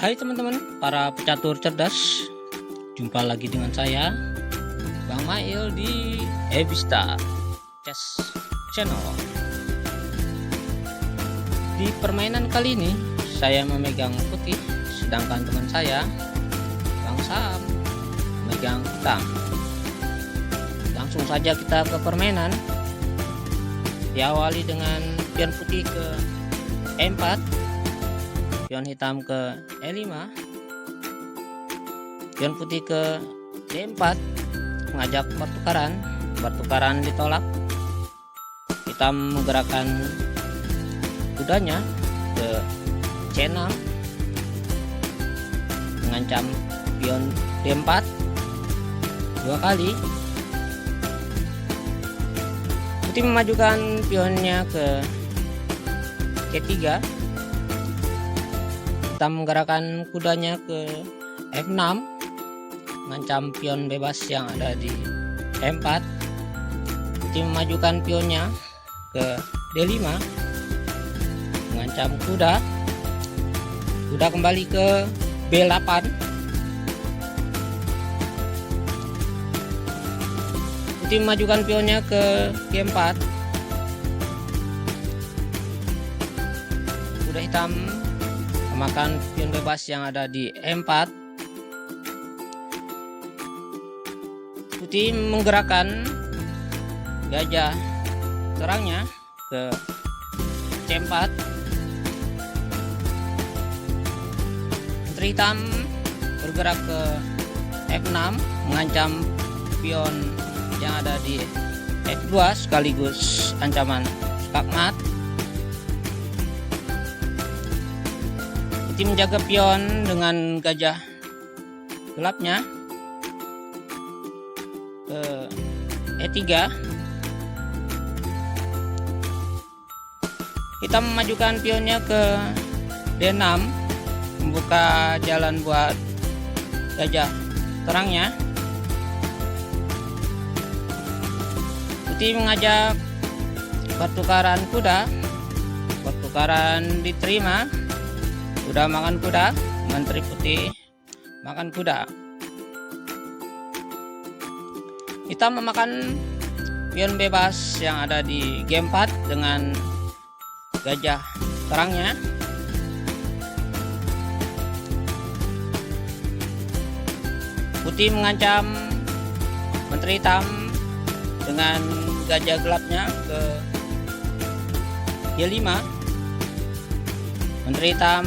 Hai teman-teman, para pecatur cerdas. Jumpa lagi dengan saya, Bang Mail di Evista Chess Channel. Di permainan kali ini, saya memegang putih, sedangkan teman saya, Bang Sam, memegang hitam. Langsung saja kita ke permainan. Diawali dengan pion putih ke E4, pion hitam ke E5, pion putih ke D4, mengajak pertukaran ditolak. Hitam menggerakkan kudanya ke C6, mengancam pion D4 dua kali. Putih memajukan pionnya ke G3. Hitam menggerakkan kudanya ke F6, mengancam pion bebas yang ada di E4. Putih memajukan pionnya ke D5, mengancam kuda. Kuda kembali ke B8. Putih memajukan pionnya ke G4. Kuda hitam memakan pion bebas yang ada di E4. Putih menggerakkan gajah terangnya ke C4. Menteri hitam bergerak ke F6, mengancam pion yang ada di F2 sekaligus ancaman skakmat. Putih menjaga pion dengan gajah gelapnya ke E3. Hitam memajukan pionnya ke D6, membuka jalan buat gajah terangnya. Putih mengajak pertukaran kuda. Pertukaran diterima. Kuda makan kuda, menteri putih makan kuda. Hitam memakan pion bebas yang ada di G4 dengan gajah terangnya. Putih mengancam menteri hitam dengan gajah gelapnya ke G5. Menteri hitam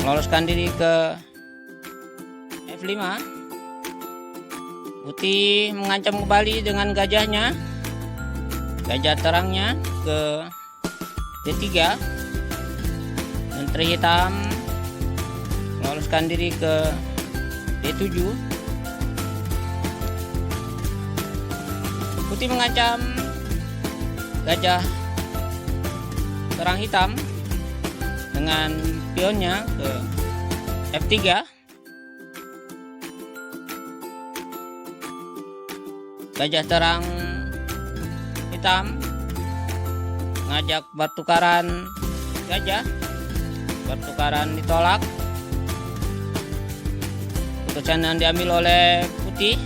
meloloskan diri ke F5. Putih mengancam kembali dengan gajahnya, gajah terangnya ke D3. Menteri hitam meloloskan diri ke D7. Putih mengancam gajah terang hitam dengan pionnya ke F3. Gajah terang hitam mengajak pertukaran gajah. Pertukaran ditolak. Keputusan yang diambil oleh putih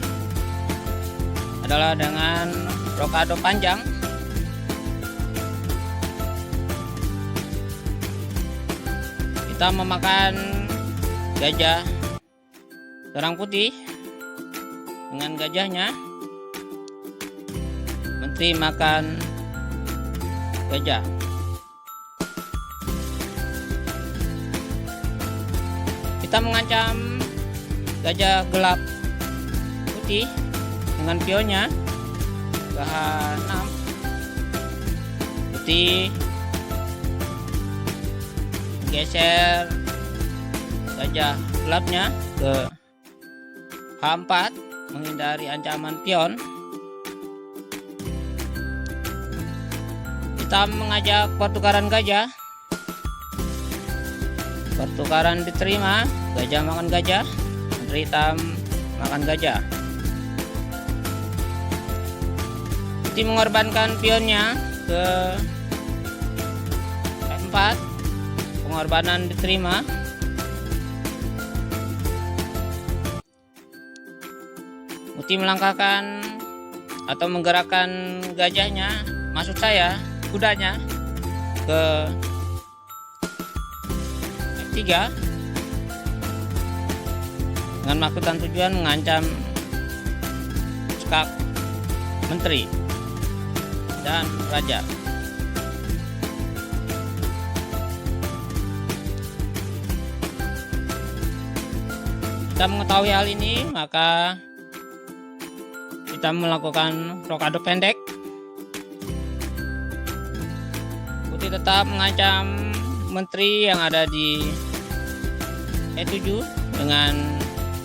adalah dengan rokado panjang. Kita memakan gajah terang putih dengan gajahnya. Menteri makan gajah. Kita mengancam gajah gelap putih dengan pionnya ke H6. Putih geser gajah gelapnya ke H4, menghindari ancaman pion. Hitam mengajak pertukaran gajah. Pertukaran diterima. Gajah makan gajah. Menteri hitam makan gajah. Putih mengorbankan pionnya ke F4. pengorbanan diterima. Putih melangkahkan atau menggerakkan gajahnya, maksud saya kudanya, ke F3 dengan maksud dan tujuan mengancam skak menteri dan raja. Kita mengetahui hal ini, maka kita melakukan rokade pendek. Putih tetap mengancam menteri yang ada di E7 dengan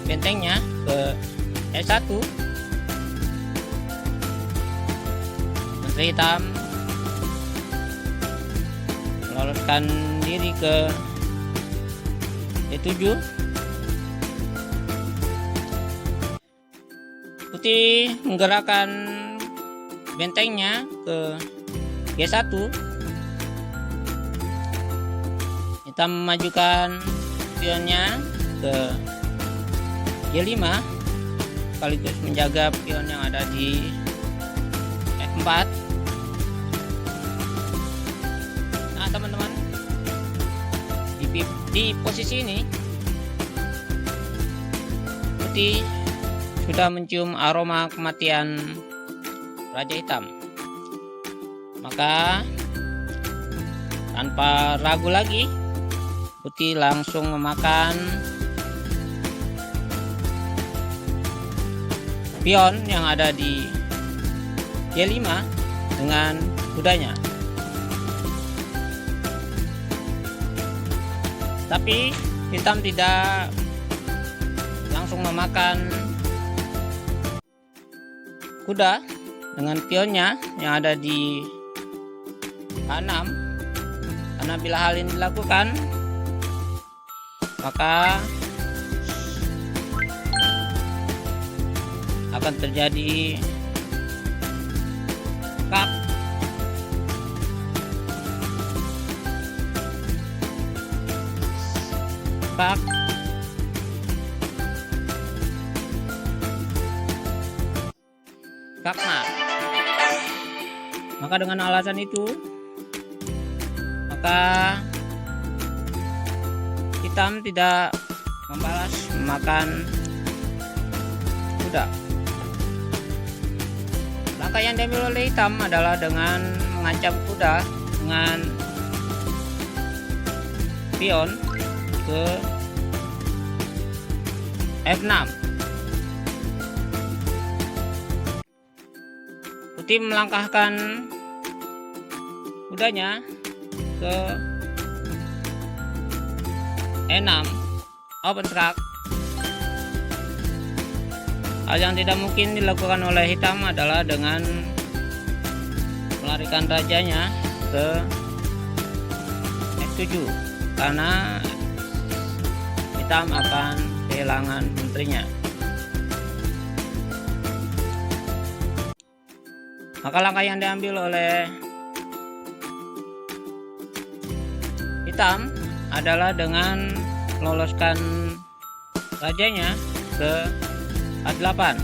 bentengnya ke E1. Menteri hitam meloloskan diri ke E7. Putih menggerakkan bentengnya ke G1. Hitam memajukan pionnya ke G5 sekaligus menjaga pion yang ada di F4. Nah teman-teman, di posisi ini Putih sudah mencium aroma kematian Raja Hitam. Maka tanpa ragu lagi, Putih langsung memakan pion yang ada di G5 dengan kudanya. Tapi Hitam tidak langsung memakan kuda dengan pionnya yang ada di H6, karena bila hal ini dilakukan maka akan terjadi skak skakmat. Maka dengan alasan itu, maka Hitam tidak membalas memakan kuda. Langkah yang diambil oleh Hitam adalah dengan mengancam kuda dengan pion ke F6. Putih melangkahkan kudanya ke E6, open track. Hal yang tidak mungkin dilakukan oleh Hitam adalah dengan melarikan rajanya ke F7, karena Hitam akan kehilangan menterinya. Maka langkah yang diambil oleh Hitam adalah dengan meloloskan rajanya ke A8,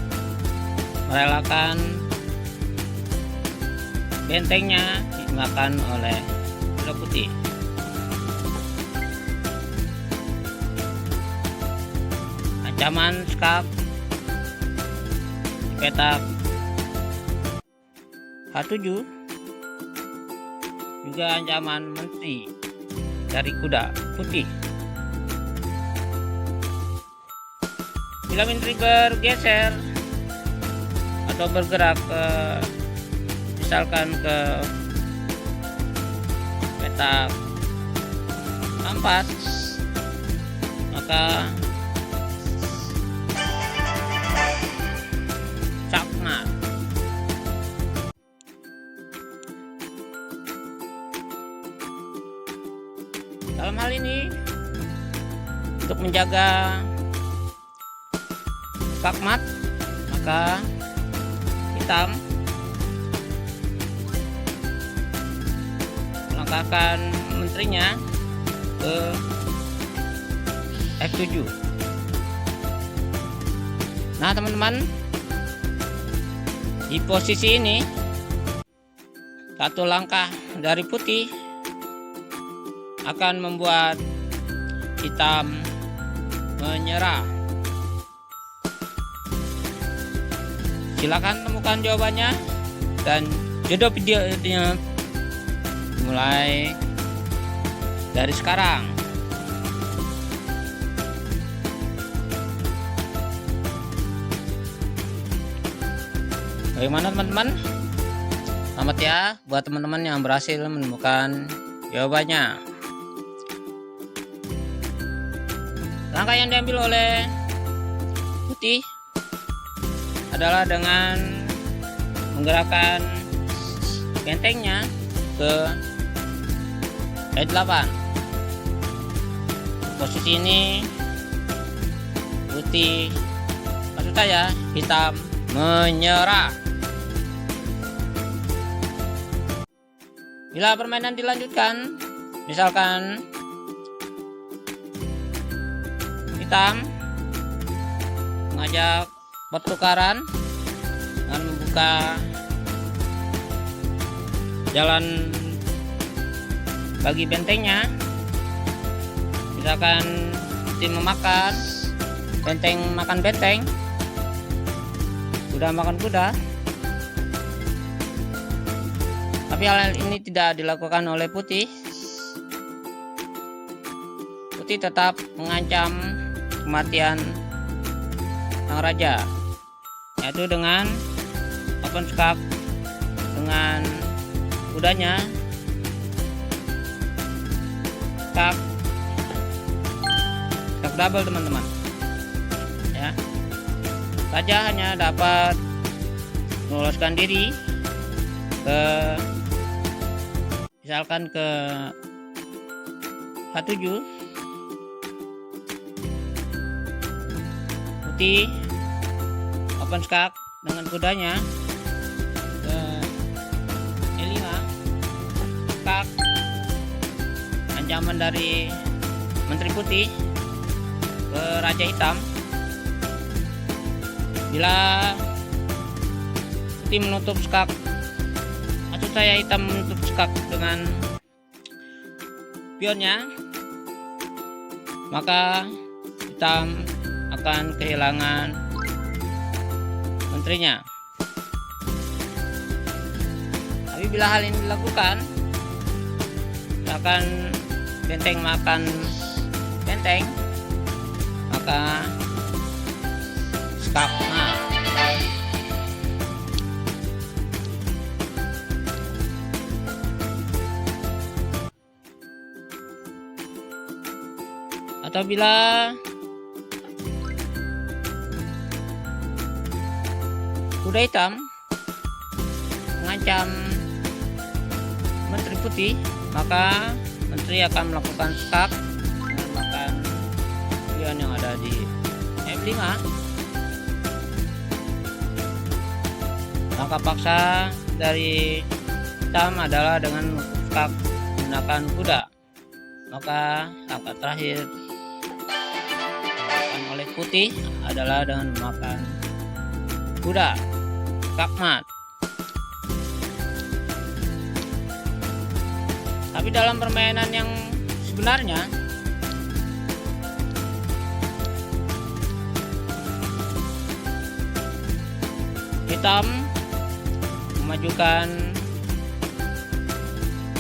merelakan bentengnya dimakan oleh kuda putih. Ancaman skak di petak H7, juga ancaman menteri dari kuda putih. Bila menteri bergeser atau bergerak ke, misalkan ke petak A4, maka skakmat. Dalam hal ini, untuk menjaga skakmat, maka Hitam melangkahkan menterinya ke F7. Nah teman-teman, di posisi ini satu langkah dari putih akan membuat hitam menyerah. Silakan temukan jawabannya dan jodoh videonya mulai dari sekarang. Bagaimana teman-teman? Selamat ya buat teman-teman yang berhasil menemukan jawabannya. Langkah yang diambil oleh putih adalah dengan menggerakkan bentengnya ke E8. Posisi ini putih, maksud saya hitam, menyerah. Bila permainan dilanjutkan, misalkan hitam mengajak pertukaran dengan membuka jalan bagi bentengnya, misalkan tim memakan benteng, makan benteng, kuda makan kuda. Tapi hal ini tidak dilakukan oleh putih. Putih tetap mengancam kematian sang raja, yaitu dengan open skak dengan kudanya. Skak double teman-teman ya. Raja hanya dapat meloloskan diri ke, misalkan ke H7. Putih open skak dengan kudanya ke E5. Skak, ancaman dari menteri putih ke raja hitam. Bila putih menutup skak, maksud saya hitam menutup skak dengan pionnya, maka hitam akan kehilangan menterinya. Tapi bila hal ini dilakukan, misalkan benteng makan benteng, maka skak. Atau bila kuda hitam mengancam menteri putih, maka menteri akan melakukan skak dengan makan pion yang ada di F5. Langkah paksa dari hitam adalah dengan skak menggunakan kuda. Maka langkah terakhir oleh putih adalah dengan memakan kuda, skakmat. Tapi dalam permainan yang sebenarnya, hitam memajukan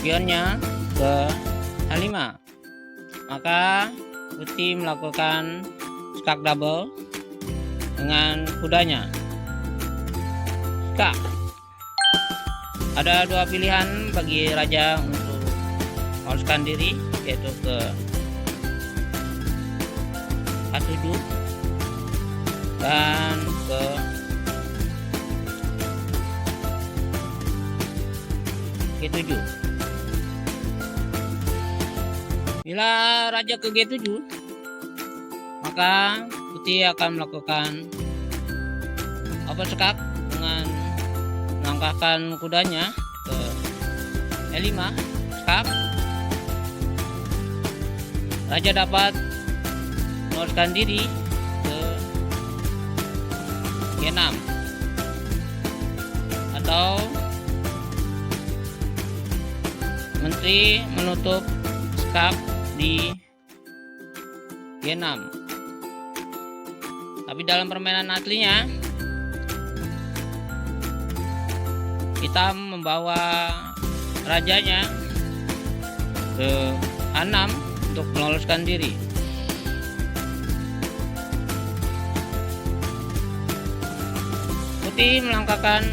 pionnya ke H5, maka putih melakukan skak double dengan kudanya. Skak. Ada dua pilihan bagi raja untuk meloloskan diri, yaitu ke H7 dan ke G7. Bila raja ke G7, maka putih akan melakukan open skak dengan melangkahkan kudanya ke E5, skak. raja dapat meloloskan diri ke G6, atau menteri menutup skak di G6. Tapi dalam permainan aslinya hitam membawa rajanya ke A6 untuk meloloskan diri. Putih melangkahkan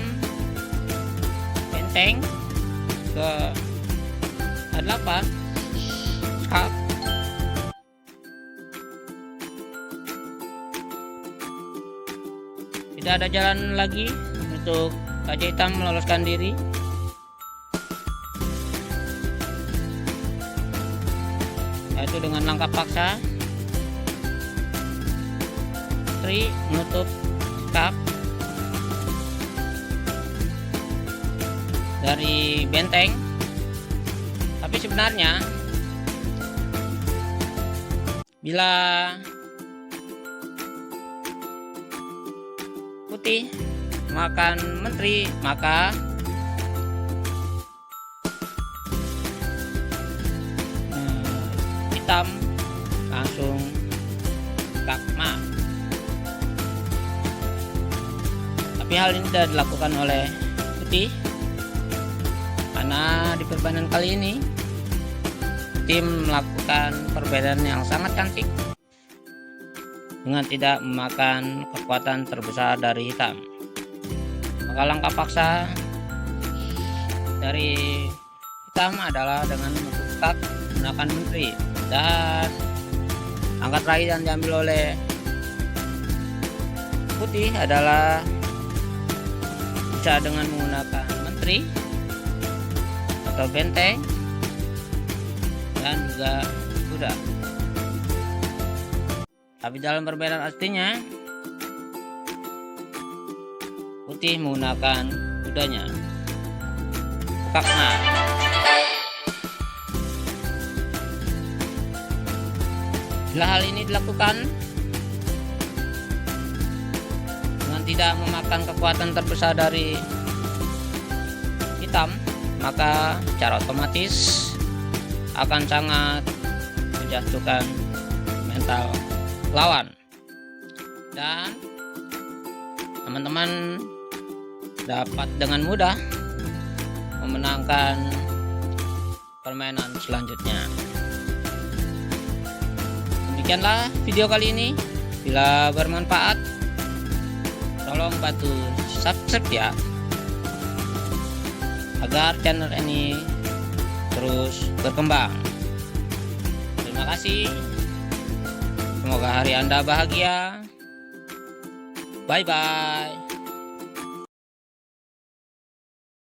benteng ke A8, skak. Tidak ada jalan lagi untuk raja hitam meloloskan diri. Yaitu dengan langkah paksa, Putri menutup skak dari benteng. Tapi sebenarnya bila Putih makan menteri, maka hitam langsung skakma. Tapi hal ini tidak dilakukan oleh Putih, karena di permainan kali ini tim melakukan perbedaan yang sangat cantik dengan tidak memakan kekuatan terbesar dari hitam. Maka langkah paksa dari hitam adalah dengan menutup skak menggunakan menteri, dan langkah terakhir yang diambil oleh Putih adalah bisa dengan menggunakan menteri atau benteng dan juga kuda. Tapi dalam perbedaan aslinya Putih menggunakan kudanya, skakma. Bila hal ini dilakukan dengan tidak memakan kekuatan terbesar dari hitam, maka secara otomatis akan sangat menjatuhkan mental lawan, dan teman-teman dapat dengan mudah memenangkan permainan selanjutnya. Demikianlah video kali ini. Bila bermanfaat, tolong bantu subscribe ya, agar channel ini terus berkembang. Terima kasih. Semoga hari Anda bahagia. Bye bye.